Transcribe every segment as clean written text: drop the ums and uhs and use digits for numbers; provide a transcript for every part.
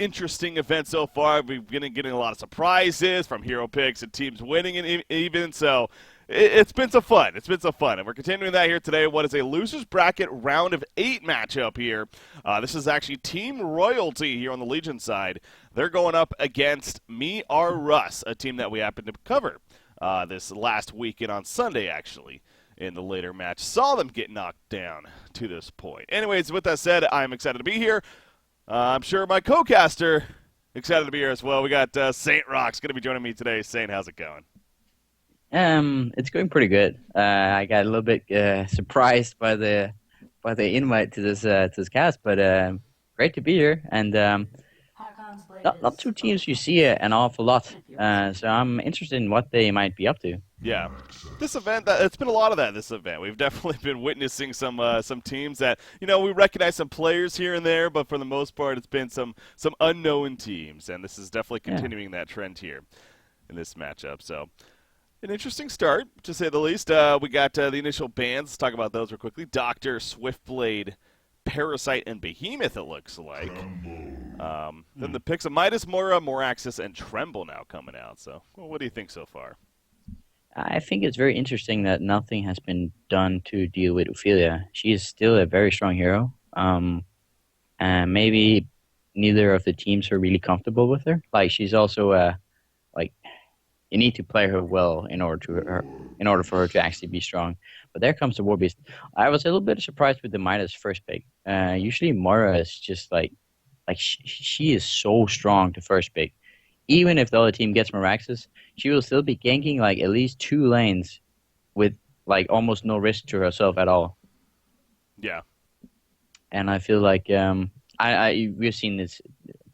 interesting event so far. We've been getting a lot of surprises from hero picks and teams winning and even. So it's been so fun. It's been so fun. And we're continuing that here today. What is a loser's bracket round of 8 matchup here. This is actually Team Royalty here on the Legion side. They're going up against Me R Russ, a team that we happen to cover this last weekend on Sunday, actually. In the later match, saw them get knocked down to this point. Anyways, with that said, I'm excited to be here. I'm sure my co-caster excited to be here as well. We got Saint Rock's going to be joining me today. Saint, how's it going? It's going pretty good. I got a little bit surprised by the invite to this cast, but great to be here. And not two teams you see an awful lot, so I'm interested in what they might be up to. Yeah, this event, it's been a lot of that this event. We've definitely been witnessing some teams that, we recognize some players here and there, but for the most part, it's been some unknown teams, and this is definitely continuing that trend here in this matchup. So, an interesting start, to say the least. We got the initial bans. Let's talk about those real quickly. Doctor, Swiftblade, Parasite, and Behemoth, it looks like. Then the picks of Midas, Mora, Moraxis, and Tremble now coming out. So, what do you think so far? I think it's very interesting that nothing has been done to deal with Ophelia. She is still a very strong hero, and maybe neither of the teams are really comfortable with her. Like, she's also you need to play her well in order for her to actually be strong. But there comes the Warbeast. I was a little bit surprised with the Midas first pick. Usually Mora is just she is so strong to first pick. Even if the other team gets Meraxes, she will still be ganking at least 2 lanes with almost no risk to herself at all. Yeah. And I feel like we've seen this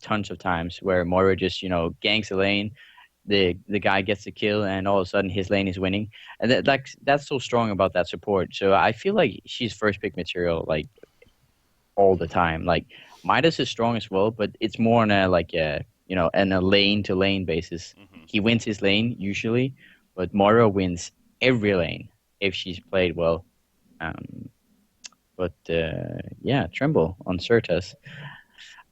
tons of times where Moira just ganks a lane, the guy gets the kill, and all of a sudden his lane is winning. And that's so strong about that support. So I feel like she's first pick material all the time. Midas is strong as well, but it's more on in a lane-to-lane basis. Mm-hmm. He wins his lane, usually, but Moira wins every lane if she's played well. Tremble on Certus.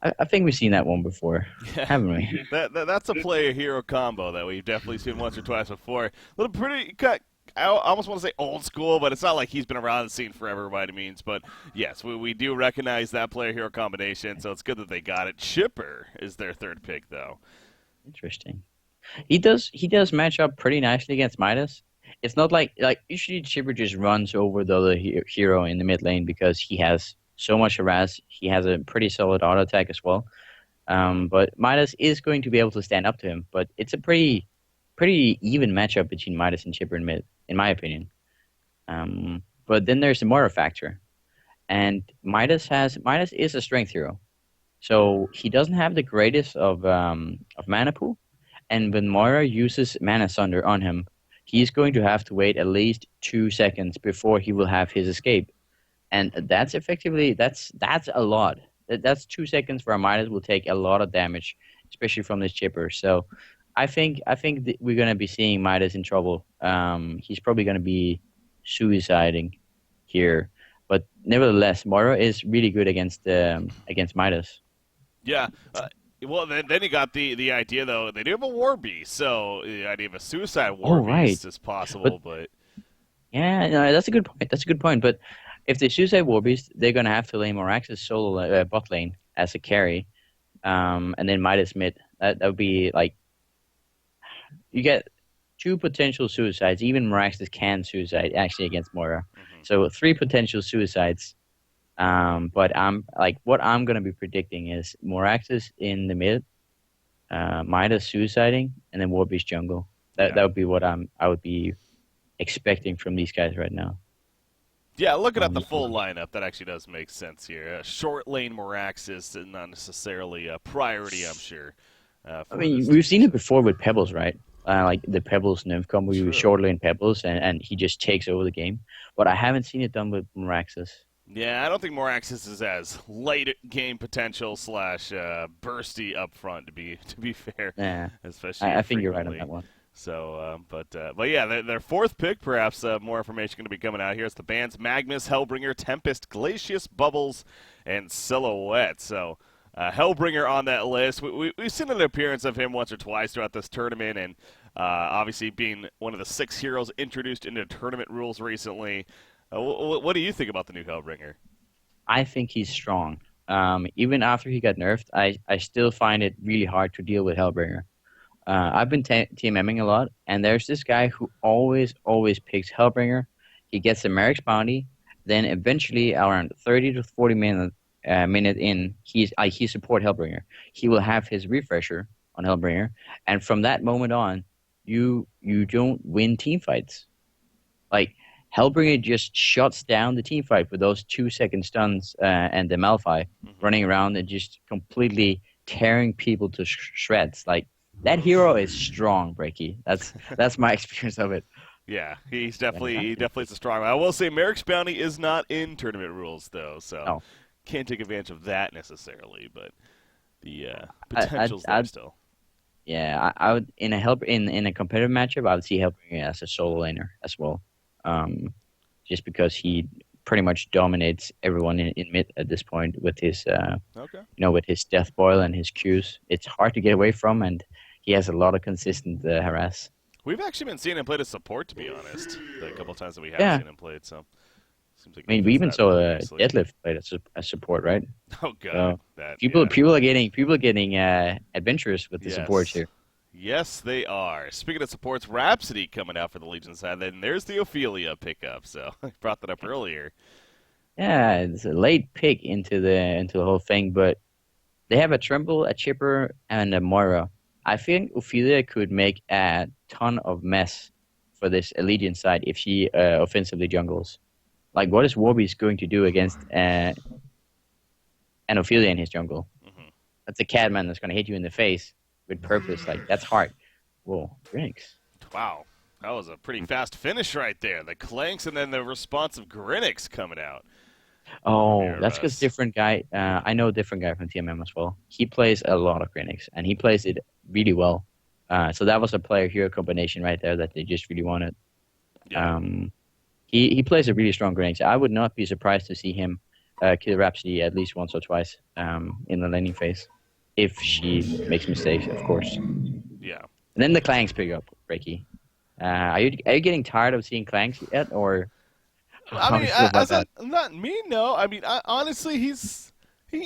I think we've seen that one before, haven't we? That's a player-hero combo that we've definitely seen once or twice before. A little pretty cut. I almost want to say old school, but it's not like he's been around the scene forever by any means. But yes, we do recognize that player-hero combination, so it's good that they got it. Chipper is their third pick, though. Interesting. He does match up pretty nicely against Midas. It's not like usually Chipper just runs over the other hero in the mid lane because he has so much harass. He has a pretty solid auto attack as well. But Midas is going to be able to stand up to him. But it's a pretty even matchup between Midas and Chipper in mid, in my opinion. But then there's the Moira factor. And Midas is a strength hero. So he doesn't have the greatest of mana pool. And when Moira uses Mana Sunder on him, he's going to have to wait at least 2 seconds before he will have his escape. And that's effectively, that's a lot. That's 2 seconds for a Midas will take a lot of damage, especially from this Chipper. So I think we're going to be seeing Midas in trouble. He's probably going to be suiciding here. But nevertheless, Moira is really good against Midas. Yeah. Well, then you got the idea, though. They do have a War Beast, so the idea of a Suicide War Beast is possible. But yeah, no, that's a good point. That's a good point. But if they Suicide War Beast, they're going to have to lane Morax's solo bot lane as a carry. And then Midas mid. That would be you get 2 potential suicides. Even Moraxis can suicide actually against Moira. Mm-hmm. So 3 potential suicides. But what I'm gonna be predicting is Moraxis in the mid, Midas suiciding, and then Warbeast jungle. That would be what I would be expecting from these guys right now. Yeah, looking at the full lineup, that actually does make sense here. Short lane Moraxis is not necessarily a priority, I'm sure. We've seen it before with Pebbles, right? The Pebbles Nymph combo, you short lane Pebbles, and he just takes over the game. But I haven't seen it done with Moraxis. Yeah, I don't think Moraxis is as late game potential / bursty up front, to be fair. Yeah, especially I think you're right on that one. So, but yeah, their fourth pick, perhaps more information going to be coming out here. It's the bands Magnus, Hellbringer, Tempest, Glacius, Bubbles, and Silhouette. So, Hellbringer on that list. We've seen an appearance of him once or twice throughout this tournament, and obviously being one of the 6 heroes introduced into tournament rules recently. What do you think about the new Hellbringer? I think he's strong. Even after he got nerfed, I still find it really hard to deal with Hellbringer. I've been team Ming a lot, and there's this guy who always picks Hellbringer. He gets the Merrick's bounty, then eventually around 30 to 40 minute in, he support Hellbringer. He will have his refresher on Hellbringer, and from that moment on, you don't win team fights. Like Hellbringer just shuts down the team fight with those 2 second stuns and the Malphite running around and just completely tearing people to shreds. Like that hero is strong, Breaky. That's my experience of it. Yeah, he definitely is a strong one. I will say Merrick's bounty is not in tournament rules though, so No. can't take advantage of that necessarily. But the potential's there still. Yeah, I would in a competitive matchup, I would see Hellbringer as a solo laner as well. Just because he pretty much dominates everyone in mid at this point with his with his death boil and his Qs. It's hard to get away from, and he has a lot of consistent harass. We've actually been seeing him play the support, to be honest, the couple of times that we have seen him play it. So, seems like I mean, we even saw Deadlift played as support, right? Oh god, people are getting adventurous with the supports here. Yes, they are. Speaking of supports, Rhapsody coming out for the Legion side. Then there's the Ophelia pickup. So I brought that up earlier. Yeah, it's a late pick into the whole thing, but they have a Tremble, a Chipper, and a Moira. I think Ophelia could make a ton of mess for this Legion side if she offensively jungles. Like, what is Warby's going to do against an Ophelia in his jungle? Mm-hmm. That's a Catman that's going to hit you in the face with purpose. Like, that's hard. Whoa, Grinix. Wow. That was a pretty fast finish right there. The clanks and then the response of Grinix coming out. Oh, that's because different guy. I know a different guy from TMM as well. He plays a lot of Grinix, and he plays it really well. So that was a player-hero combination right there that they just really wanted. Yeah. He plays a really strong Grinix. I would not be surprised to see him kill Rhapsody at least once or twice in the laning phase. If she makes mistakes, of course. Yeah. And then the clanks pick up, Breaky. Are you getting tired of seeing clanks yet, or? I mean, not me. No, I mean, honestly, he's a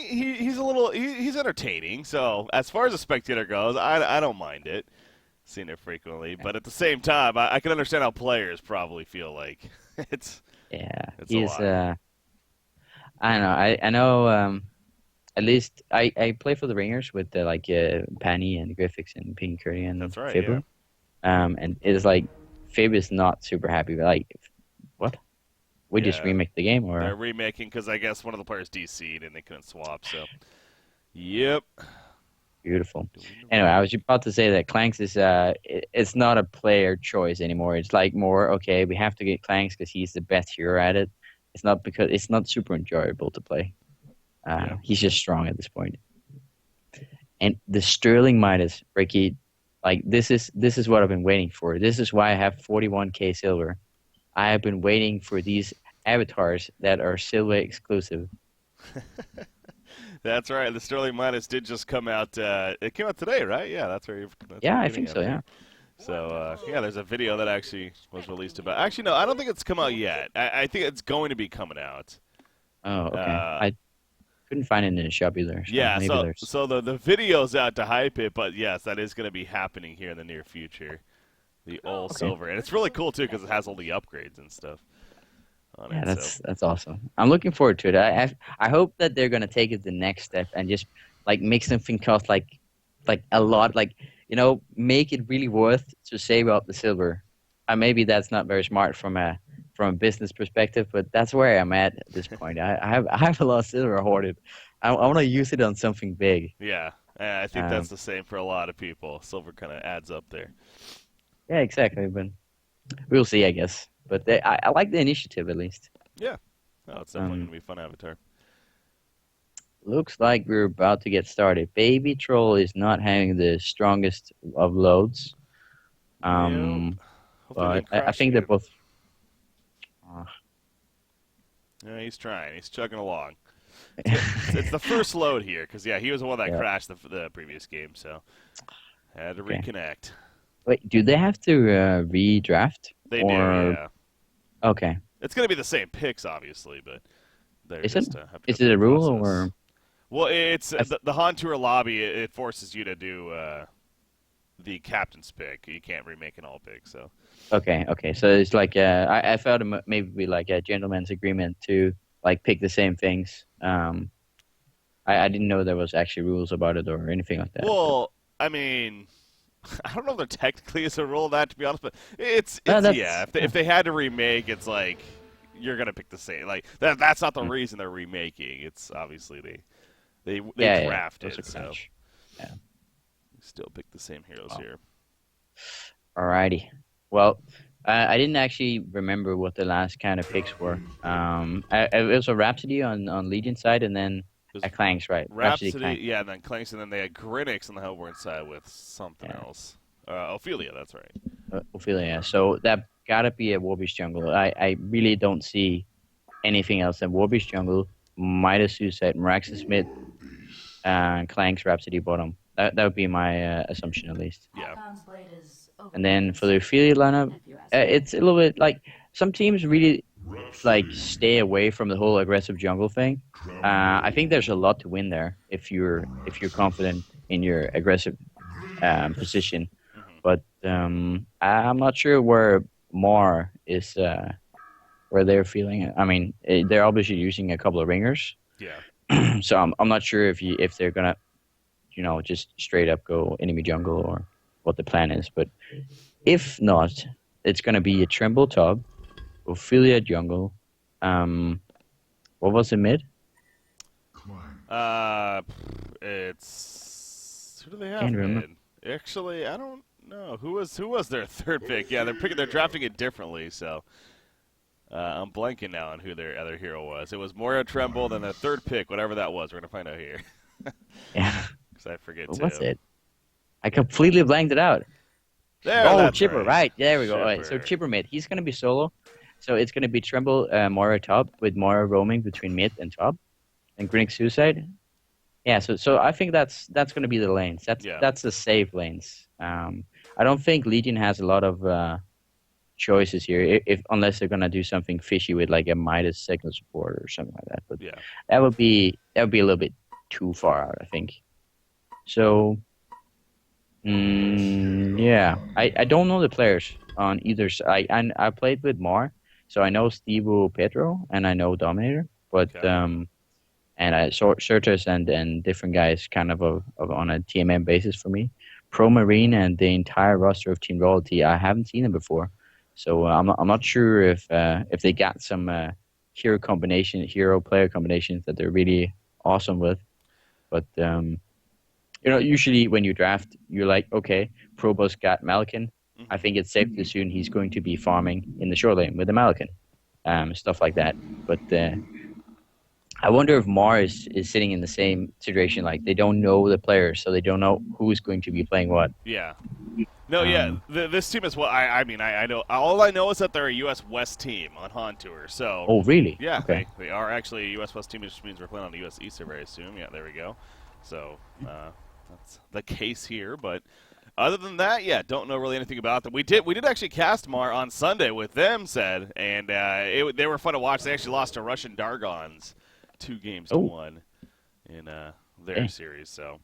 little he's entertaining. So as far as a spectator goes, I don't mind it, seeing it frequently. But at the same time, I can understand how players probably feel like it's he's I don't know. I know. At least I play for the Ringers with Penny and Griffix and Pink Curry and that's right, Faber. Yeah. And it's like Faber's not super happy. Like, what? We just remake the game, or they're remaking because I guess one of the players DC'd and they couldn't swap. So, yep. Beautiful. Anyway, I was about to say that Clanks is it's not a player choice anymore. It's like more okay. We have to get Clanks because he's the best hero at it. It's not because it's not super enjoyable to play. He's just strong at this point. And the Sterling Midas, Ricky, like this is what I've been waiting for. This is why I have 41k silver. I have been waiting for these avatars that are silver exclusive. That's right. The Sterling Midas did just come out. It came out today, right? Yeah, that's where. I think so. Yeah. So there's a video that actually was released about. Actually, no, I don't think it's come out yet. I think it's going to be coming out. Oh, okay. I couldn't find it in the shop either. So the video's out to hype it, but yes, that is going to be happening here in the near future. The all silver, and it's really cool too because it has all the upgrades and stuff on it. That's awesome. I'm looking forward to it. I hope that they're going to take it the next step and just like make something cost like a lot, like make it really worth to save up the silver. Maybe that's not very smart from a business perspective, but that's where I'm at this point. I have a lot of silver hoarded. I want to use it on something big. Yeah, I think that's the same for a lot of people. Silver kind of adds up there. Yeah, exactly. But we'll see, I guess. But I like the initiative at least. Yeah, it's definitely gonna be a fun avatar. Looks like we're about to get started. Baby Troll is not having the strongest of loads. But I think they're both. Yeah, he's trying. He's chugging along. It's the first load here because yeah, he was the one that Yeah. crashed the previous game, so had to Okay. reconnect. Wait, do they have to redraft They do, or yeah. okay? It's going to be the same picks, obviously, but they're Is it? just have to go Is it through the a rule process. or? Well, it's I th the Han Tour lobby. It forces you to do the captain's pick. You can't remake an all pick. So Okay, okay. So it's like I thought maybe be like a gentleman's agreement to like pick the same things. I didn't know there was actually rules about it or anything like that. But well, I mean, I don't know if there technically is a rule of that to be honest, but no, it's yeah. that's If they had to remake, it's like you're gonna pick the same. Like that's not the reason they're remaking. It's obviously they yeah, yeah. Those are drafted, so crunch. Yeah. we still pick the same heroes Well, here. alrighty. Well, I didn't actually remember what the last kind of picks were. It was a Rhapsody on Legion side, and then It a was Clanks, right? Rhapsody Rhapsody, Clank. yeah, and then Clanks, and then they had Grinix on the Hellborn side with something Yeah. else. Ophelia, that's right. Ophelia. So that gotta be a Warbeast jungle. I really don't see anything else than Warbeast jungle, Midas Suicide, Miraxus mid, and Clanks Rhapsody bottom. That would be my assumption at least. Yeah. And then for the Ophelia lineup, it's a little bit like some teams really like stay away from the whole aggressive jungle thing. I think there's a lot to win there if you're confident in your aggressive position. Hmm. But I'm not sure where Mar is, where they're feeling it. I mean, they're obviously using a couple of ringers, Yeah. so I'm not sure if they're gonna just straight up go enemy jungle or what the plan is. But if not, it's gonna be a Tremble top, Ophelia jungle. Um, what was the mid? Uh, it's who do they have Can't remember. mid? Actually, I don't know who was their third pick. Yeah, they're drafting it differently. So I'm blanking now on who their other hero was. It was Moira Tremble, then their third pick, whatever that was. We're gonna find out here Yeah, because I forget what was too. it? I completely blanked it out. There, Oh, that's Chipper, right. right. There we go. All right, so Chipper. Chipper mid. He's going to be solo. So it's going to be Tremble, Mora top, with Mora roaming between mid and top, and Grinning Suicide. Yeah, so I think that's going to be the lanes. That's Yeah. that's the safe lanes. I don't think Legion has a lot of choices here, if unless they're going to do something fishy with like a Midas signal support or something like that. But Yeah. that would be a little bit too far out, I think. So yeah, I don't know the players on either side. I played with Mar, so I know Stevo Pedro and I know Dominator, but Okay. and I saw Certus and different guys kind of on a TMM basis for me. Pro Marine and the entire roster of Team Royalty, I haven't seen them before, so I'm not sure if they got some hero player combinations that they're really awesome with, but usually when you draft, you're like, okay, Probo's got Malkin. I Hmm. think it's safe to assume he's going to be farming in the short lane with the Malkin, stuff like that. But I wonder if Mars is sitting in the same situation. Like they don't know the players, so they don't know who's going to be playing what. Yeah. No, yeah, Um, this team is what I mean. I know all I know is that they're a U.S. West team on Han Tour. So, oh, really? yeah, Okay. they are actually a U.S. West team, which means we're playing on the U.S. East server, I assume. Yeah, there we go. So that's the case here. But other than that, yeah, don't know really anything about them. We did actually cast Mar on Sunday with them, said, and they were fun to watch. They actually lost to Russian Dargons 2 games to Oh, 1 in their okay. series. So.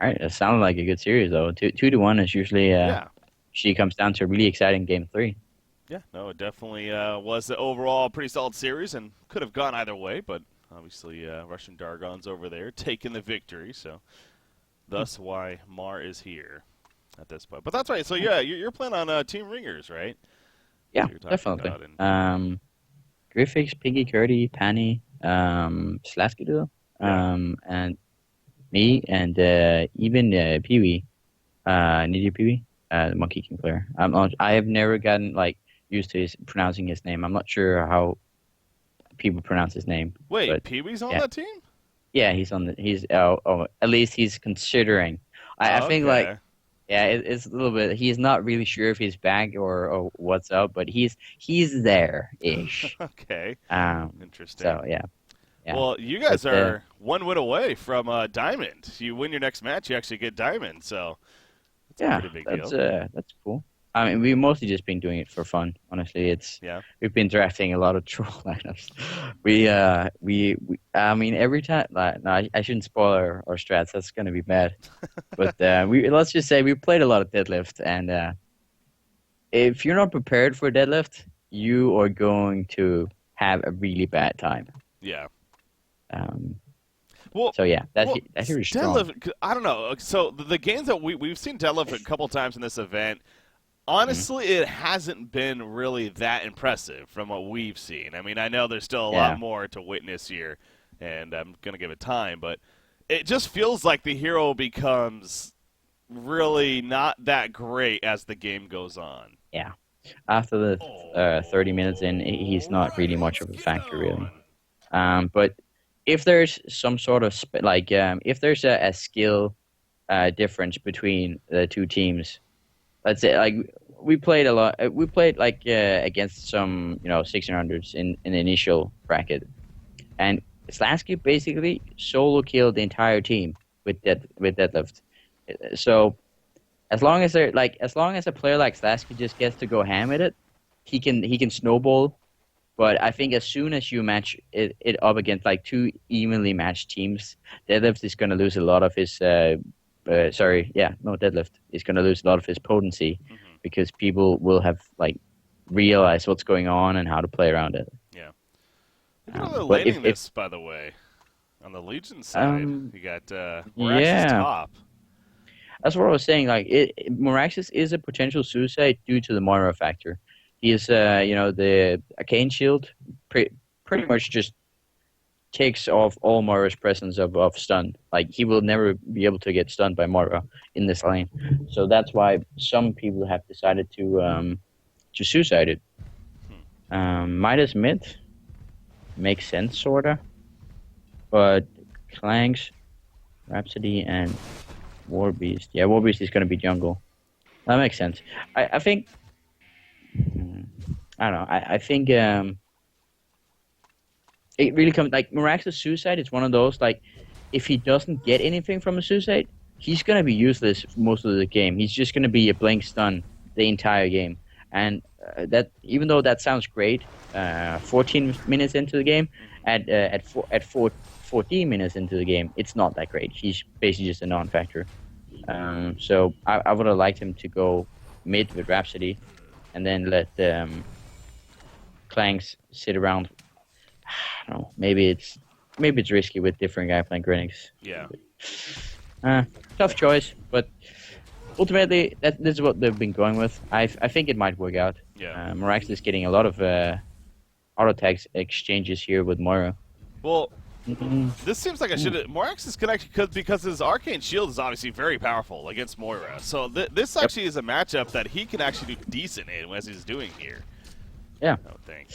All right. It sounded like a good series, though. 2-1 is usually Yeah, she comes down to a really exciting game three. yeah, no, it definitely was overall a pretty solid series and could have gone either way, but obviously Russian Dargon's over there taking the victory, so thus why Mar is here at this point. But that's right. So yeah, you're playing on Team Ringers, right? Yeah, So you're talking definitely. about and Griffiths, Piggy, Curdy, Panny, Slaskidoodle, yeah. and me, and even Pee Wee, Nitty Pee Wee, the Monkey King player. I have never gotten like used to pronouncing his name. I'm not sure how people pronounce his name, Wait, but Pee Wee's on yeah, that team? yeah, he's at least he's considering. I Oh, think like okay. yeah, it's a little bit. He's not really sure if he's back or what's up, but he's there ish. Okay. Um, Interesting. so yeah. Yeah. Well, you guys But, are one win away from Diamond. You win your next match, you actually get Diamond. So it's a yeah, pretty big deal. that's cool. I mean, we've mostly just been doing it for fun. Honestly, Yeah. we've been drafting a lot of troll lineups. We I mean, every time. Like, no, I shouldn't spoil our strats. That's gonna be bad. But we let's just say we played a lot of deadlift, and if you're not prepared for deadlift, you are going to have a really bad time. Yeah. Um, Well, so yeah, that well, that here is strong. Deadlift, I don't know. So the games that we've seen Deadlift a couple times in this event, Mhm. honestly, it hasn't been really that impressive from what we've seen. I mean, I know there's still a lot Yeah, more to witness here, and I'm going to give it time, but it just feels like the hero becomes really not that great as the game goes on. yeah. After the 30 minutes in, he's not really much of a factor, really. But if there's some sort of if there's a skill difference between the two teams, let's say like we played a lot. We played against some 1600s in the initial bracket, and Slasky basically solo killed the entire team with deadlift. So as long as a player like Slasky just gets to go ham at it, he can snowball. But I think as soon as you match it up against like two evenly matched teams, Deadlift is going to lose a lot of his. Deadlift is going to lose a lot of his potency Hmm. because people will have like realized what's going on and how to play around it. Yeah. Look at how they're But laning if this, by the way. On the Legion side, um you got Morax's yeah, top. that's what I was saying. Like Moraxis is a potential suicide due to the Moira factor. He is the Arcane Shield pretty much just takes off all Moira's presence of stun. Like he will never be able to get stunned by Moira in this lane. So that's why some people have decided to suicide it. Midas mid makes sense sorta, but Clanks, Rhapsody, and Warbeast. Yeah, Warbeast is gonna be jungle. That makes sense. I think I don't know. I think it really comes like Mirax's suicide is one of those like if he doesn't get anything from a suicide, he's gonna be useless most of the game. He's just gonna be a blank stun the entire game. And that even though that sounds great, 14 minutes into the game, at 14 minutes into the game, it's not that great. He's basically just a non-factor. So I would have liked him to go mid with Rhapsody, and then let Clanks sit around. I don't know. Maybe it's risky with different guy playing Grenix. Yeah. Tough choice, but ultimately this is what they've been going with. I think it might work out. Yeah. Morax is getting a lot of auto tags exchanges here with Moira. Well, Mhm. this seems like I should. Morax is connected because his Arcane Shield is obviously very powerful against Moira. So this actually is a matchup that he can actually do decent in as he's doing here. Yeah. I would think.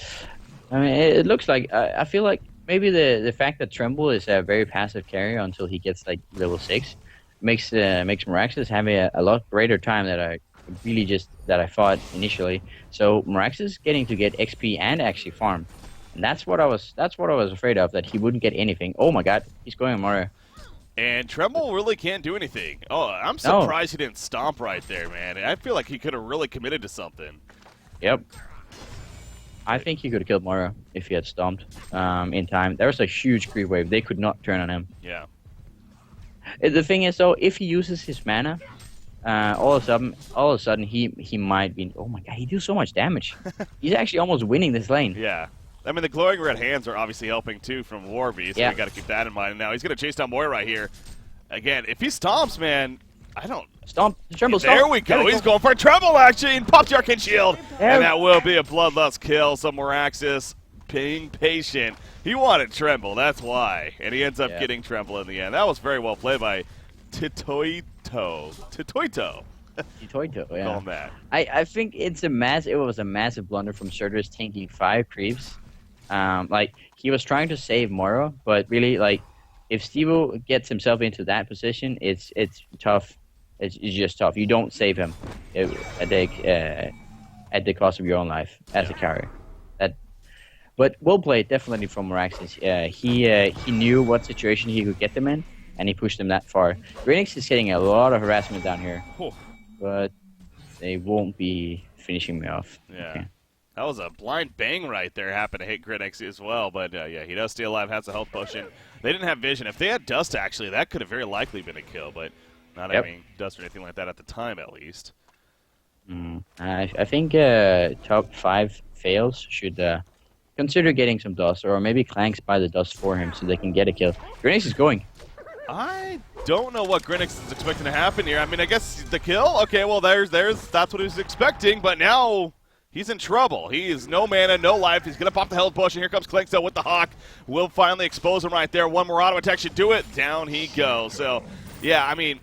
I mean, it looks like I feel like maybe the fact that Tremble is a very passive carrier until he gets like level 6 makes Miraxis have a lot greater time that I thought initially. So Miraxis is getting to get XP and actually farm, and that's what I was afraid of, that he wouldn't get anything. Oh my God, he's going on Mario. And Tremble really can't do anything. Oh, I'm No. surprised he didn't stomp right there, man. I feel like he could have really committed to something. Yep. I think he could have killed Mario if he had stomped in time. There was a huge creep wave. They could not turn on him. Yeah. The thing is, though, if he uses his mana, all of a sudden he might be. Oh my God, he do so much damage. He's actually almost winning this lane. Yeah. I mean, the glowing red hands are obviously helping, too, from Warbeast, so Yeah. we got to keep that in mind. And now he's going to chase down Moira right here. Again, if he stomps, man, I don't... Stomp, Tremble, stomp. There we go. He's going for a treble action and popped the Arcane Shield. There. And that will be a bloodlust kill. So Moraxis being patient. He wanted Tremble, that's why. And he ends up Yeah. getting Tremble in the end. That was very well played by Titoito. Titoito, yeah. Call him that. I think it was a massive blunder from Surtur's tanking 5 creeps. Like he was trying to save Moro, but really like if Stevo gets himself into that position, it's tough. It's just tough. You don't save him at the cost of your own life as a carrier. But well played, definitely from Meraxis. He knew what situation he could get them in, and he pushed them that far. Grenix is getting a lot of harassment down here, Whew. but they won't be finishing me off. Yeah. Okay. That was a blind bang right there. Happened to hit Grinix as well, but yeah, he does stay alive, has a health potion. They didn't have vision. If they had dust, actually, that could have very likely been a kill, but not having dust or anything like that at the time, at least. I think top 5 fails should consider getting some dust, or maybe Clanks buy the dust for him so they can get a kill. Grenix is going. I don't know what Grinix is expecting to happen here. I mean, I guess the kill? Okay, well, that's what he was expecting, but now he's in trouble. He is no mana, no life. He's going to pop the health potion. Here comes Clanks, though, with the Hawk. Will finally expose him right there. One more auto attack should do it. Down he goes. So, yeah, I mean,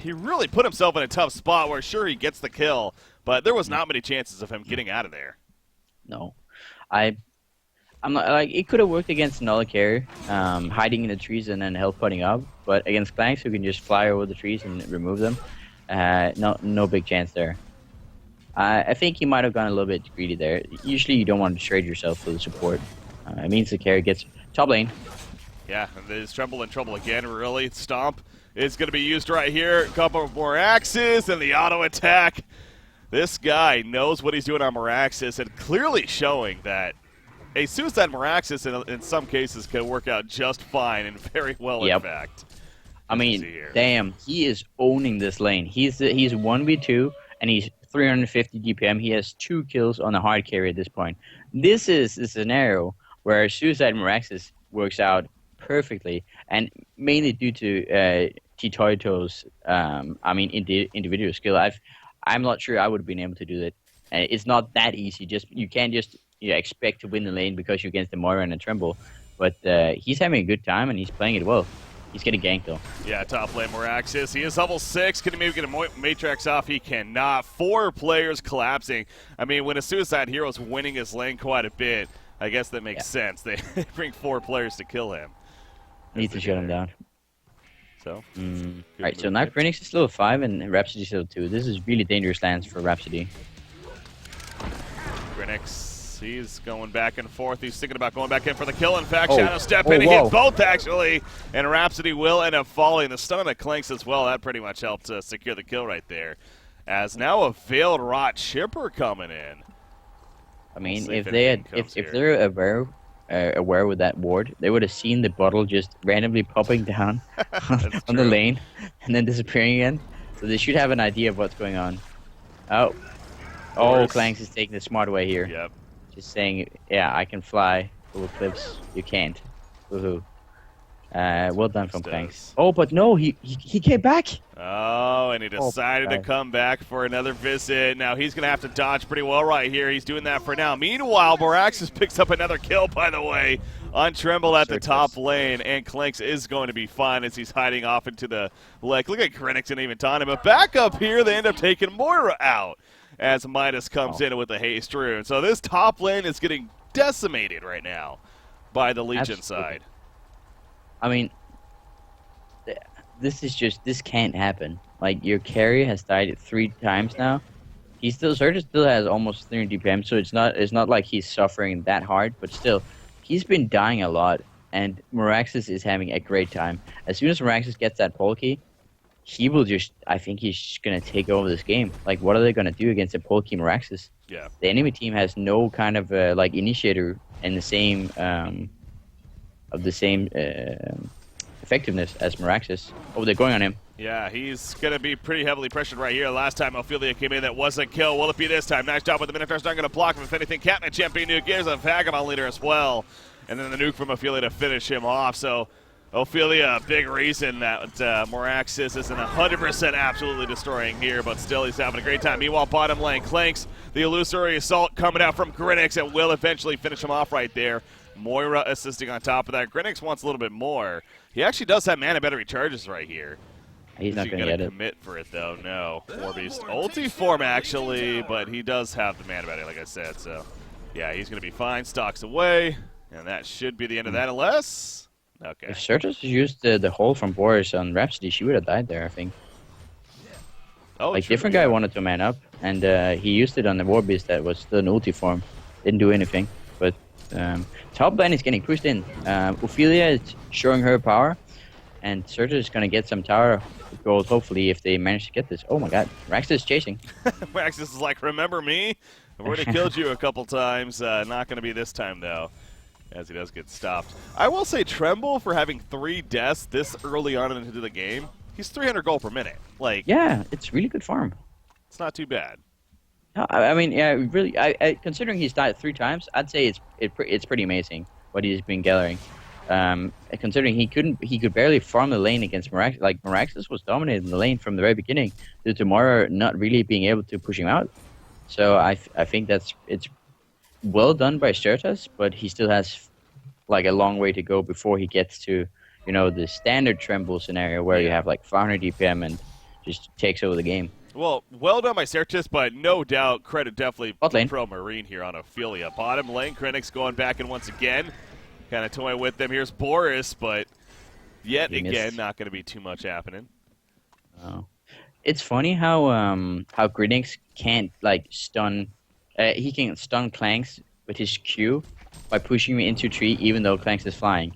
he really put himself in a tough spot where, sure, he gets the kill, but there was not many chances of him getting out of there. No. I'm not, like, it could have worked against another carrier, hiding in the trees and then health putting up, but against Clanks who can just fly over the trees and remove them, no big chance there. I think he might have gone a little bit greedy there. Usually you don't want to trade yourself for the support. It means the carry gets top lane. Yeah, and there's Tremble in trouble again, really. Stomp is going to be used right here. A couple more axes and the auto attack. This guy knows what he's doing on Meraxis and clearly showing that a Suicide Meraxis in some cases can work out just fine and very well, in fact. I mean, damn, he is owning this lane. He's 1v2 and he's 350 DPM. He has 2 kills on a hard carry at this point. This is the scenario where Suicide Meraxis works out perfectly, and mainly due to Titoito's, individual skill. I'm not sure I would have been able to do that. It's not that easy. You can't just expect to win the lane because you're against the Moira and a Tremble. But he's having a good time and he's playing it well. He's getting ganked though. Yeah, top lane Meraxis. He is level 6. Can he maybe get a Matrix off? He cannot. 4 players collapsing. I mean, when a Suicide Hero is winning his lane quite a bit, I guess that makes sense. They bring 4 players to kill him. Need to shut him down. So, Alright, so now Grenix is level 5 and Rhapsody is level 2. This is really dangerous lands for Rhapsody. Grenix, he's going back and forth. He's thinking about going back in for the kill. In fact, Shadow step in and hit both, actually. And Rhapsody will end up falling. The stun of Clanks as well. That pretty much helped secure the kill right there. As now a Veiled Rot Chipper coming in. I mean, if they're aware with that ward, they would have seen the bottle just randomly popping down on the lane and then disappearing again. So they should have an idea of what's going on. Oh, Clanks is taking the smart way here. Yep. Just saying, yeah, I can fly over cliffs. You can't. Woohoo. Well done from Clanks. Oh, but no, he came back. Oh, and he decided to come back for another visit. Now he's going to have to dodge pretty well right here. He's doing that for now. Meanwhile, Meraxis picks up another kill, by the way, on Tremble at the top lane, and Clanks is going to be fine as he's hiding off into the lake. Look at Grenix and even taunt him. But back up here, they end up taking Moira out as Midas comes in with the haste rune. So this top lane is getting decimated right now by the Legion side. I mean, this can't happen. Like, your carry has died 3 times now. Surge still has almost 300 DPM, so it's not like he's suffering that hard, but still, he's been dying a lot, and Meraxis is having a great time. As soon as Meraxis gets that Polkey, I think he's just going to take over this game. Like, what are they going to do against a Polkey Meraxis? Yeah. The enemy team has no kind of, initiator in the same, effectiveness as Meraxis. Oh, they're going on him. Yeah, he's going to be pretty heavily pressured right here. Last time Ophelia came in, that was a kill. Will it be this time? Nice job with the Minotaur's not going to block him. If anything, Catman champion nuke. Here's a Vagabond leader as well. And then the nuke from Ophelia to finish him off. So Ophelia, a big reason that Meraxis isn't 100% absolutely destroying here, but still he's having a great time. Meanwhile, bottom lane, Clanks, the illusory assault coming out from Grenix, and will eventually finish him off right there. Moira assisting on top of that. Grenix wants a little bit more. He actually does have mana better recharges right here. He's not going to get it. Commit for it, though. No. Warbeast ulti form, actually, but he does have the mana better, like I said. So, yeah, he's going to be fine. Stocks away, and that should be the end of that, unless... Okay. If Certus used the hole from Boris on Rhapsody, she would have died there, I think. Oh, like, different guy wanted to man up, and he used it on the Warbeast that was still an ulti form. Didn't do anything, but Top lane is getting pushed in. Ophelia is showing her power, and Surtur is going to get some tower gold, hopefully, if they manage to get this. Oh my god, Rax is chasing. Raxus is like, remember me? I've already killed you a couple times. Not going to be this time, though, as he does get stopped. I will say Tremble for having 3 deaths this early on into the game. He's 300 gold per minute. Like, Yeah, it's really good farm. it's not too bad. No, I mean, yeah, really. Considering he's died 3 times, I'd say it's pretty amazing what he's been gathering. Considering he could barely farm the lane against Meraxes. Like Meraxes was dominating the lane from the very beginning, due to Mara not really being able to push him out. So I think it's well done by Certas, but he still has like a long way to go before he gets to the standard Tremble scenario where you have like 500 DPM and just takes over the game. Well done by Sertis, but no doubt credit definitely Bot lane. pro Marine here on Ophelia. Bottom lane, Krennic's going back in once again. Kind of toying with them. Here's Boris, but yet He again, missed. not going to be too much happening. Oh. It's funny how Gridix can't like stun. He can stun Clanks with his Q by pushing me into tree, even though Clanks is flying.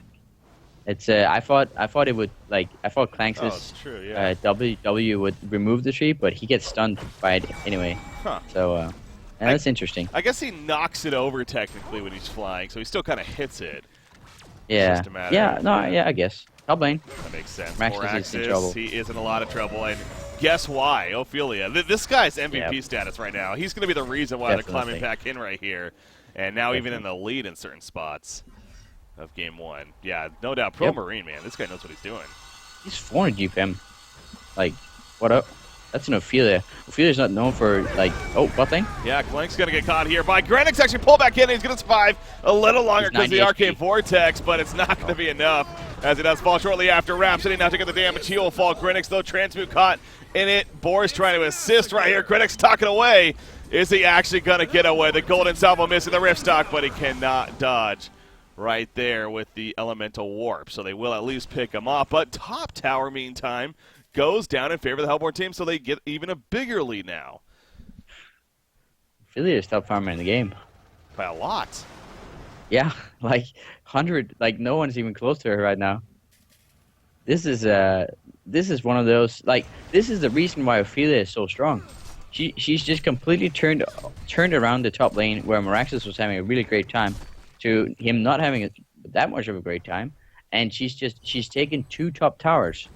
It's I thought it would I thought Clanks' it's true, yeah. W would remove the tree, but he gets stunned by it anyway. Huh. So that's interesting. I guess he knocks it over technically when he's flying, so he still kind of hits it. Yeah. just a matter Yeah. of- No. Yeah. I guess. Top lane. That makes sense. Max is in trouble. He is in a lot of trouble, and guess why? Ophelia. This guy's MVP Yep. status right now. He's going to be the reason why they're climbing Definitely. back in right here, and now even in the lead in certain spots of Game 1. Yeah, no doubt. Pro Yep. Marine, man. This guy knows what he's doing. He's 400 GPM. Like, what up? That's an Ophelia. Ophelia's not known for bot lane. Yeah, Clank's going to get caught here by Granix. Actually pull back in, and he's going to survive a little longer He's because 90 the Arcane HP. Vortex, but it's not going to be enough as he does fall shortly after. Rhapsody now taking the damage. He will fall. Granix, though, transmute caught in it. Boris trying to assist right here. Granix tucking away. Is he actually going to get away? The Golden Salvo missing the Rift Stock, but he cannot dodge right there with the Elemental Warp. So they will at least pick him up. But top tower, meantime, goes down in favor of the Hellborn team, so they get even a bigger lead now. Ophelia is top farmer in the game. By a lot. Yeah, like 100. Like no one's even close to her right now. This is one of those this is the reason why Ophelia is so strong. She's just completely turned around the top lane where Meraxes was having a really great time to him not having that much of a great time, and she's taken 2 top towers.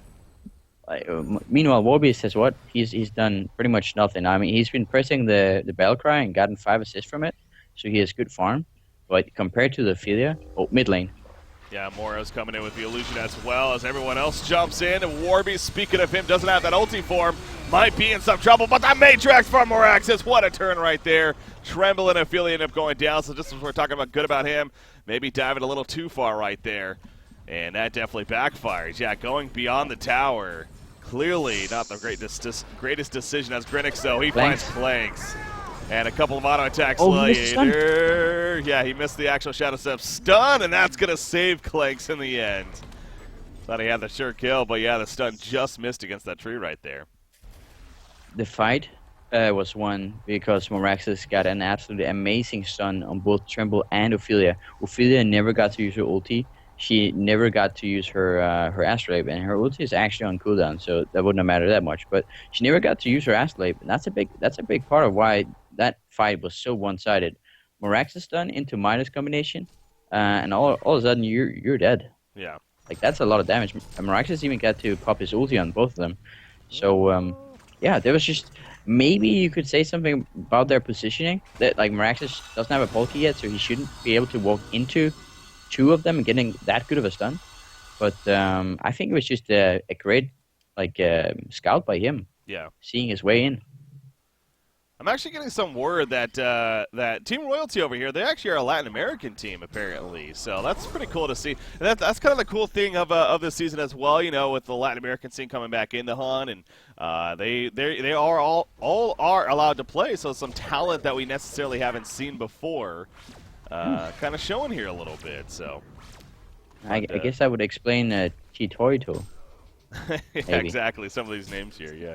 Meanwhile, Warbeast has what? He's done pretty much nothing. I mean, he's been pressing the bell cry and gotten 5 assists from it, so he has good farm. But compared to the Ophelia, mid lane. Yeah, Moro's coming in with the illusion as well as everyone else jumps in. And Warbeast, speaking of him, doesn't have that ulti form. Might be in some trouble, but the Matrix from Moraxis. What a turn right there. Tremble and Ophelia end up going down, so just as we're talking about good about him, maybe diving a little too far right there. And that definitely backfires. Yeah, going beyond the tower. Clearly not the greatest decision as Grinix, though. He finds Clanks. And a couple of auto attacks later. Yeah, he missed the actual Shadow Step stun, and that's going to save Clanks in the end. Thought he had the sure kill, but yeah, the stun just missed against that tree right there. The fight was won because Moraxis got an absolutely amazing stun on both Tremble and Ophelia. Ophelia never got to use her ulti. She never got to use her Astrolabe, and her ulti is actually on cooldown, so that wouldn't have mattered that much. But she never got to use her Astrolabe, and that's a big part of why that fight was so one-sided. Moraxis stun into Midas combination, and all of a sudden you're dead. Yeah. Like that's a lot of damage. And Moraxis even got to pop his ulti on both of them. So yeah, there was just maybe you could say something about their positioning. That like Moraxis doesn't have a bulky yet, so he shouldn't be able to walk into 2 of them and getting that good of a stun. But I think it was just a great scout by him. Yeah. Seeing his way in. I'm actually getting some word that that Team Royalty over here, they actually are a Latin American team apparently. So that's pretty cool to see. And that's kind of the cool thing of this season as well. You know, with the Latin American scene coming back into Han, and they are all are allowed to play. So some talent that we necessarily haven't seen before, kind of showing here a little bit. So I guess I would explain Chitorito. yeah, exactly. Some of these names here, yeah.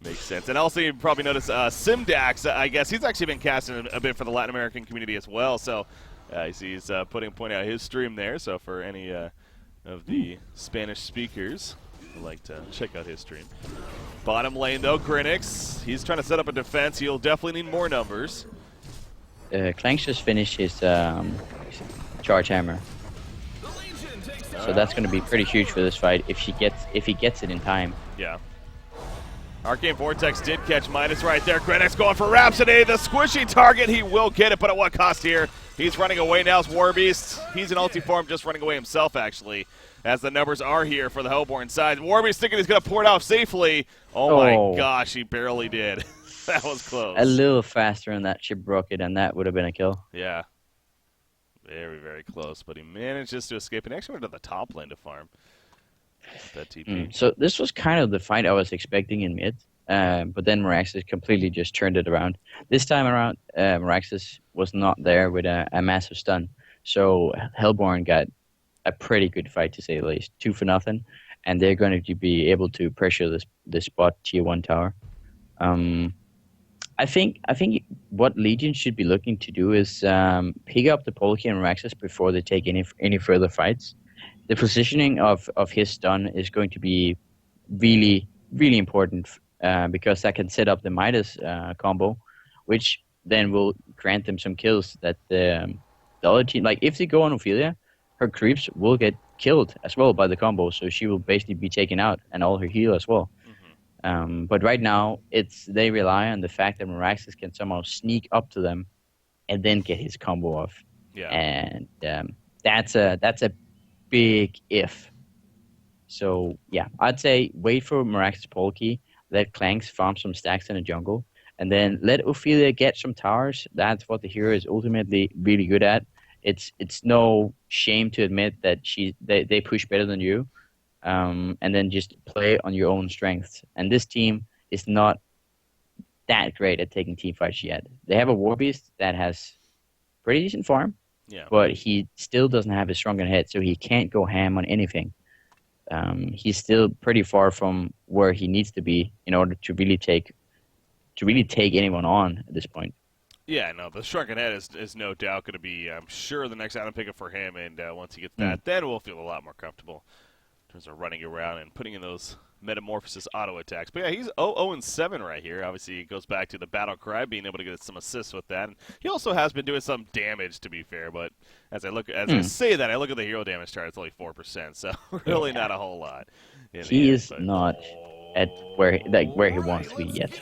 Makes sense. And also, you probably noticed Simdax, I guess, he's actually been casting a bit for the Latin American community as well. So I see he's pointing out his stream there, so for any of the Spanish speakers who'd like to check out his stream. Bottom lane, though, Grinix. He's trying to set up a defense. He'll definitely need more numbers. Clanks just finished his charge hammer. So that's going to be pretty huge for this fight if he gets it in time. Yeah. Arcane Vortex did catch Midas right there. Grinix going for Rhapsody, the squishy target. He will get it, but at what cost here? He's running away now as Warbeast. He's in ulti form, just running away himself, actually, as the numbers are here for the Hellborn side. Warbeast thinking he's going to pour it off safely. Oh my gosh, he barely did. That was close. A little faster in that chip rocket, and that would have been a kill. Yeah. Very, very close, but he manages to escape and actually went to the top lane to farm that TP. So this was kind of the fight I was expecting in mid, but then Meraxis completely just turned it around. This time around, Meraxis was not there with a massive stun, so Hellborn got a pretty good fight, to say the least. 2-0, and they're going to be able to pressure this bot tier 1 tower. I think what Legion should be looking to do is pick up the Polki and Meraxis before they take any further fights. The positioning of his stun is going to be really, really important because that can set up the Midas combo, which then will grant them some kills that the other team, like if they go on Ophelia, her creeps will get killed as well by the combo, so she will basically be taken out and all her heal as well. But right now, they rely on the fact that Meraxis can somehow sneak up to them and then get his combo off. Yeah. And that's a big if. So yeah, I'd say wait for Meraxis Polki, let Clanks farm some stacks in the jungle, and then let Ophelia get some towers. That's what the hero is ultimately really good at. It's no shame to admit that they push better than you. And then just play on your own strengths. And this team is not that great at taking team fights yet. They have a Warbeast that has pretty decent farm, but he still doesn't have a stronger head, so he can't go ham on anything. He's still pretty far from where he needs to be in order to really take anyone on at this point. Yeah, no, the Shrunken Head is no doubt going to be, I'm sure, the next item pickup for him, and once he gets that, then we'll feel a lot more comfortable in terms of running around and putting in those Metamorphosis auto attacks. But yeah, he's 0-7 right here. Obviously, it goes back to the Battle Cry, being able to get some assists with that. And he also has been doing some damage, to be fair. But as I say that, I look at the hero damage chart, it's only 4%, so really not a whole lot. He is not at where he wants to be yet.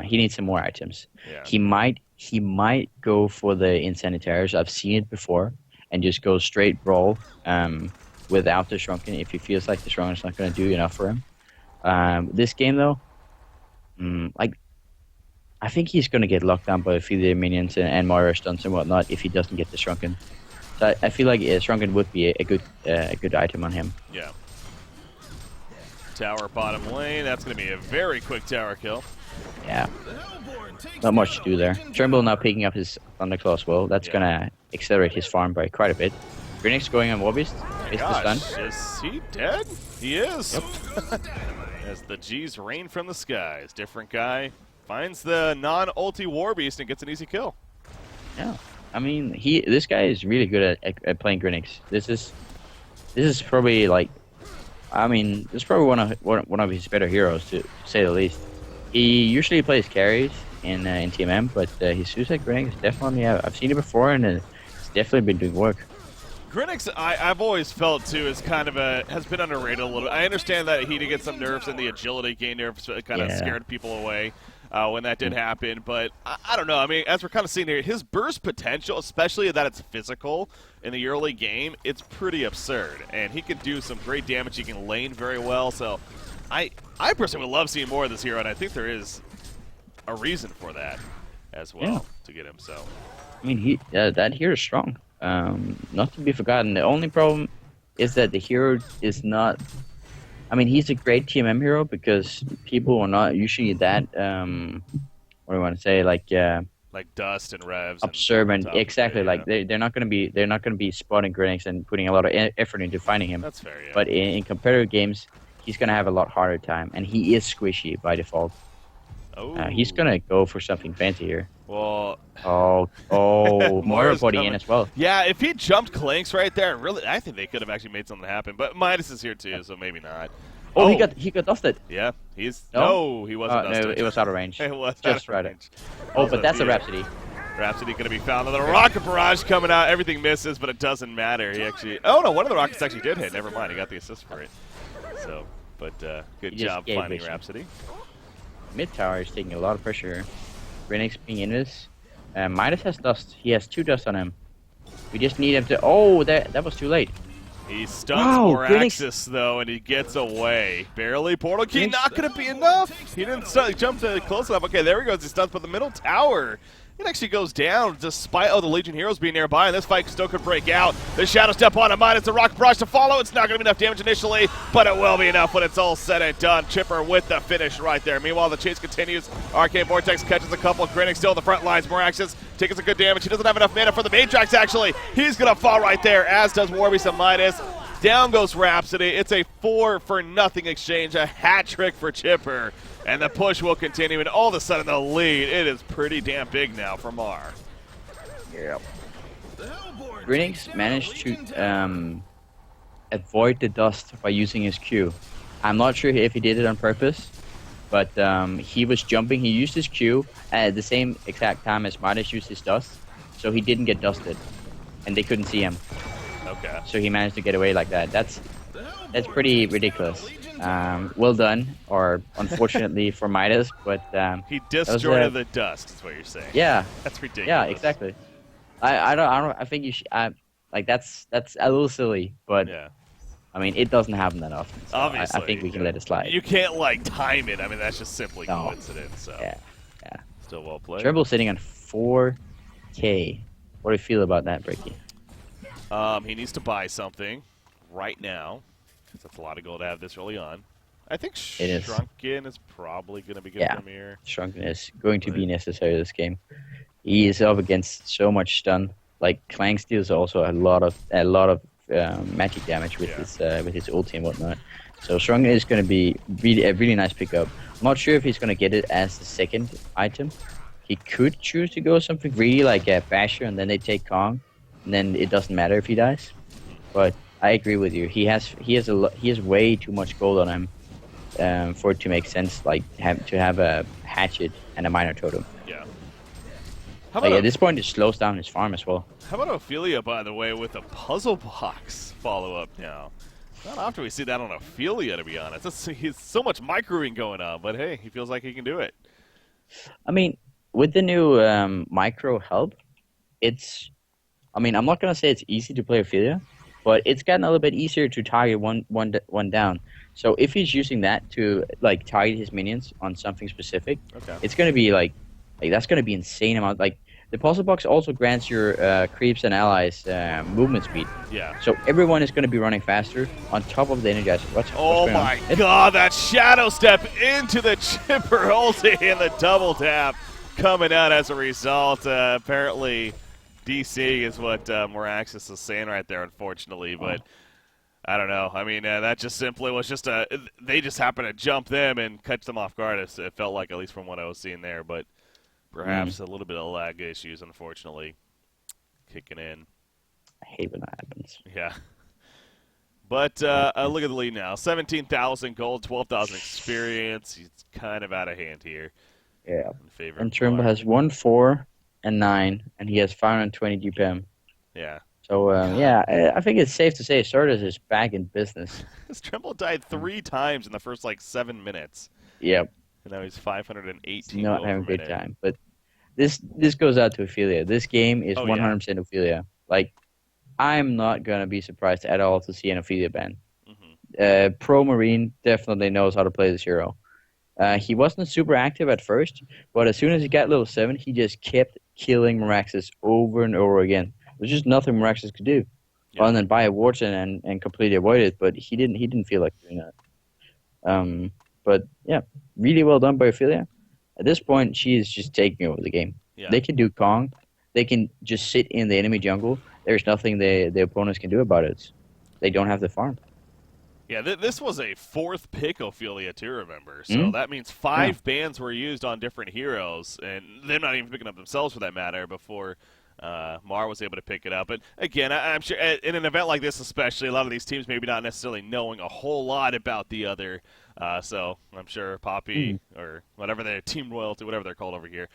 He needs some more items. Yeah. He might go for the Insanitarius. I've seen it before, and just go straight brawl. Without the Shrunken, if he feels like the Shrunken is not going to do enough for him. This game, though, I think he's going to get locked down by a few of the minions and Moira stunts and whatnot if he doesn't get the Shrunken. So I feel like Shrunken would be a good item on him. Yeah. Tower bottom lane, that's going to be a very quick tower kill. Yeah. Not much to do there. Trimble now picking up his Thunderclaw as well. That's going to accelerate his farm by quite a bit. Grinix going on Warbeast. Is the stun? Is he dead? He is. Yep. As the G's rain from the skies. Different guy finds the non-ulti Warbeast and gets an easy kill. Yeah. I mean, this guy is really good at playing Grinix. This is probably like, I mean, this is probably one of his better heroes, to say the least. He usually plays carries in TMM, but his Suicide Grinix is definitely, I've seen it before, and it's definitely been doing work. Grinix, I've always felt, too, is kind of has been underrated a little bit. I understand that he did get some nerfs and the agility gain nerfs kind of scared people away when that did happen. But I don't know. I mean, as we're kind of seeing here, his burst potential, especially that it's physical in the early game, it's pretty absurd. And he can do some great damage. He can lane very well. So I personally would love seeing more of this hero, and I think there is a reason for that as well to get him. So I mean, that hero is strong. Not to be forgotten. The only problem is that the hero is not. I mean, he's a great TMM hero because people are not usually that. What do I want to say? Like Dust and Revs. Observant, exactly. Like they're not going to be spotting Grinix and putting a lot of effort into finding him. That's fair. Yeah. But in competitive games, he's going to have a lot harder time, and he is squishy by default. Oh. He's going to go for something fancy here. Well, Oh, Moira Moira's body in coming. as well. Yeah, if he jumped Clanks right there, really, I think they could have actually made something happen. But Midas is here too, so maybe not. Oh, Oh, he got dusted. yeah, he's No? he wasn't No, dusted. it was out of range. It was out Just of right. range. Oh, but that's a Rhapsody. Rhapsody going to be found. The rocket barrage coming out. Everything misses, but it doesn't matter. He actually. Oh no, one of the rockets actually did hit. Never mind. He got the assist for it. So, but good He just job gave finding vision. Rhapsody. Mid tower is taking a lot of pressure. Renix being in this. Midas has dust. He has 2 dust on him. We just need him to. Oh, that was too late. He stuns Wow, Moraxis though, and he gets away. Barely. Portal key not going to be enough. He didn't jump to close enough. Okay, there he goes. He stuns, but the middle tower. It actually goes down despite the Legion heroes being nearby, and this fight still could break out. The Shadow Step on a Midas, the Rock Barrage to follow. It's not going to be enough damage initially, but it will be enough when it's all said and done. Chipper with the finish right there. Meanwhile, the chase continues. Arcane Vortex catches a couple. Grinning still in the front lines. Moraxis taking some good damage. He doesn't have enough mana for the Matrax, actually. He's going to fall right there, as does Warbeast and Midas. Down goes Rhapsody. It's a 4-for-0 exchange, a hat trick for Chipper. And the push will continue, and all of a sudden the lead, it is pretty damn big now for Mar. Yep. Grinix managed to avoid the dust by using his Q. I'm not sure if he did it on purpose, but he was jumping. He used his Q at the same exact time as Midas used his dust, so he didn't get dusted, and they couldn't see him. Okay. So he managed to get away like that. That's pretty ridiculous. Well done, or unfortunately for Midas, but he disjointed the dust. Is what you're saying? Yeah, that's ridiculous. Yeah, exactly. I think you should. Like that's a little silly, but yeah. I mean, it doesn't happen that often. So Obviously, I think we can let it slide. You can't like time it. I mean, that's just simply coincidence. So yeah. Still well played. Tremble sitting on 4K. What do you feel about that, Bricky? He needs to buy something right now. That's a lot of gold to have this early on. I think Shrunken is probably going to be good from here. Shrunken is going to be necessary this game. He is up against so much stun. Like Clank deals also a lot of magic damage with his ulti and whatnot. So Shrunken is going to be a really nice pickup. I'm not sure if he's going to get it as the second item. He could choose to go something really like a Basher, and then they take Kong, and then it doesn't matter if he dies. But I agree with you. He has way too much gold on him for it to make sense. Like to have a hatchet and a minor totem. Yeah. At this point, it slows down his farm as well. How about Ophelia, by the way, with a puzzle box follow-up now? Not often we see that on Ophelia, to be honest. He's so much microing going on, but hey, he feels like he can do it. I mean, with the new micro help, I'm not gonna say it's easy to play Ophelia, but it's gotten a little bit easier to target one down. So if he's using that to like target his minions on something specific, it's gonna be like that's gonna be insane amount. Like the puzzle box also grants your creeps and allies movement speed. Yeah. So everyone is gonna be running faster on top of the Energizer. Oh my God! That Shadow Step into the Chipper ulti and the double tap coming out as a result. Apparently, DC is what Moraxis is saying right there, unfortunately, but I don't know. I mean, that just simply was just they just happened to jump them and catch them off guard. It felt like, at least from what I was seeing there, but perhaps a little bit of lag issues, unfortunately, kicking in. I hate when that happens. Yeah. But look at the lead now. 17,000 gold, 12,000 experience. He's kind of out of hand here. Yeah. In favor and Trimble has 1, 4, and 9, and he has 520 DPM. Yeah. So, I think it's safe to say Stardust is back in business. This Trimble died 3 times in the first, 7 minutes. Yep. And now he's 518 not having a good time. But this goes out to Ophelia. This game is 100% Ophelia. Like, I'm not going to be surprised at all to see an Ophelia ban. Pro Marine definitely knows how to play this hero. He wasn't super active at first, but as soon as he got level 7, he just kept killing Moraxis over and over again. There's just nothing Moraxis could do other than buy a Warden and completely avoid it, but he didn't feel like doing that. But yeah, really well done by Ophelia. At this point, she is just taking over the game. Yeah. They can do Kong. They can just sit in the enemy jungle. There's nothing the opponents can do about it. They don't have the farm. Yeah, this was a fourth pick Ophelia too, remember. So Hmm? that means Yeah. 5 bans were used on different heroes, and they're not even picking up themselves for that matter before Mar was able to pick it up. But again, I'm sure in an event like this especially, a lot of these teams maybe not necessarily knowing a whole lot about the other. So I'm sure Hmm. PAPI or whatever their team royalty, whatever they're called over here,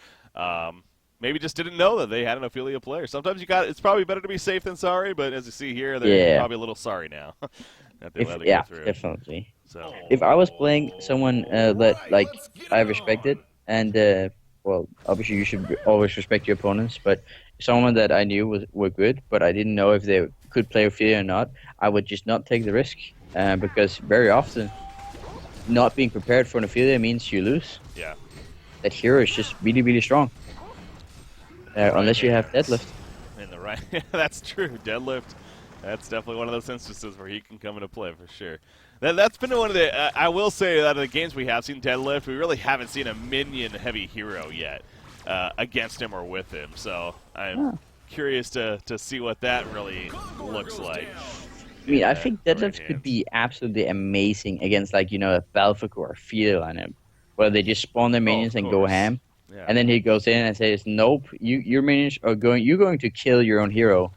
maybe just didn't know that they had an Ophelia player. Sometimes it's probably better to be safe than sorry, but as you see here, they're Yeah. probably a little sorry now. That they If let it go yeah, through. definitely. So If I was playing someone that like I respected, and well, obviously you should always respect your opponents, but someone that I knew were good, but I didn't know if they could play Ophelia or not, I would just not take the risk, because very often not being prepared for an Ophelia means you lose. yeah, That hero is just really really strong, in the right unless you have hands. deadlift. In the right, that's true. Deadlift. That's definitely one of those instances where he can come into play for sure. That's been one of the. I will say that of the games we have seen Deadlift, we really haven't seen a minion heavy hero yet against him or with him. So I'm Yeah. curious to see what that really looks like I mean, in I think the right deadlifts could hands. be absolutely amazing against, like, a Balfour or a Field on him, where they just spawn their Oh, minions of and go course. ham, Yeah. and then he goes in and says, "Nope, your minions are going. You're going to kill your own hero.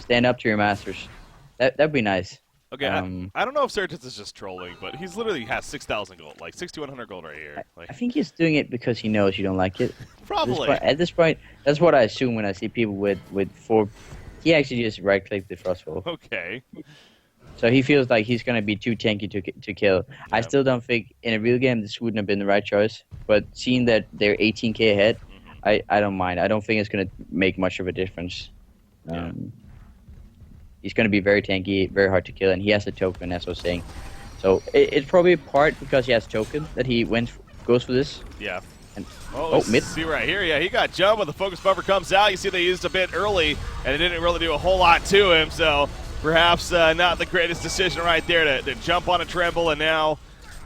Stand up to your masters." That'd be nice. Okay, Um, I don't know if Surgeons is just trolling, but he's literally has 6,000 gold, like 6,100 gold right I, here. Like, I think he's doing it because he knows you don't like it. probably. At this point, that's what I assume when I see people with four. He actually just right clicked the frostfall. Okay. So he feels like he's gonna be too tanky to kill. I Yeah. still don't think in a real game this wouldn't have been the right choice. But seeing that they're 18k ahead, Hmm. I don't mind. I don't think it's gonna make much of a difference. Yeah. Um, he's gonna be very tanky, very hard to kill, and he has a token, as I was saying. So it's probably part because he has token that he goes for this. Yeah. And Oh, oh, let's mid. see right here. Yeah, he got jumped when the focus buffer comes out. You see they used a bit early, and it didn't really do a whole lot to him. So perhaps not the greatest decision right there to jump on a Tremble, and now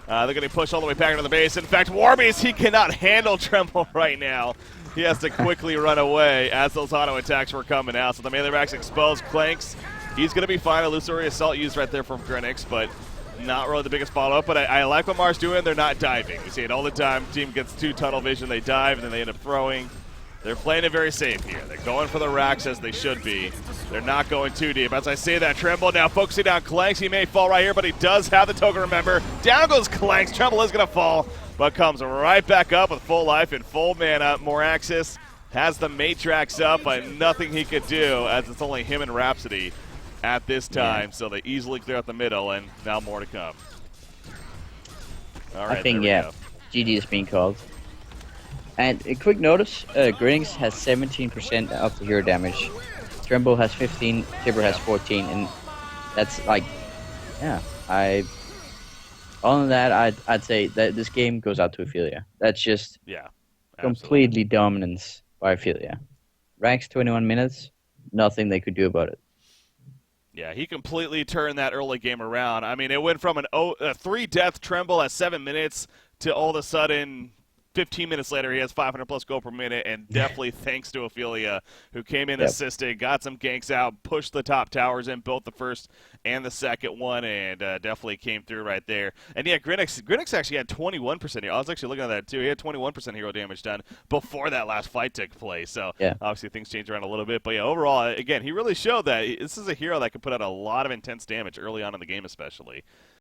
they're going to push all the way back into the base. In fact, Warbeast, he cannot handle Tremble right now. He has to quickly run away as those auto attacks were coming out. So the melee rack's exposed. Clanks, he's going to be fine. Illusory Assault used right there from Grenix, but not really the biggest follow-up, but I like what Mar's doing. They're not diving. We see it all the time. Team gets 2 tunnel vision, they dive, and then they end up throwing. They're playing it very safe here. They're going for the racks as they should be. They're not going too deep. As I say that, Tremble now focusing on Clanks. He may fall right here, but he does have the token, remember. Down goes Clanks. Tremble is going to fall, but comes right back up with full life and full mana. Moraxis has the Matrax up, but nothing he could do as it's only him and Rhapsody at this time, so they easily clear out the middle, and now more to come. All right, I think there we go. GG is being called. And a quick notice: Grinix has 17% of the hero damage. Tremble has 15. Tibber has 14, and that's like, yeah. Other than that, I'd say that this game goes out to Ophelia. That's just Yeah, absolutely. completely dominance by Ophelia. Ranks 21 minutes, nothing they could do about it. Yeah, he completely turned that early game around. I mean, it went from a 3-death Tremble at 7 minutes to all of a sudden 15 minutes later, he has 500 plus gold per minute, and definitely thanks to Ophelia, who came in, Yep. assisted, got some ganks out, pushed the top towers in, both the first and the second one, and definitely came through right there. And yeah, Grinix actually had 21% here. I was actually looking at that too. He had 21% hero damage done before that last fight took place. So Yeah. obviously things changed around a little bit. But yeah, overall, again, he really showed that this is a hero that can put out a lot of intense damage early on in the game, especially.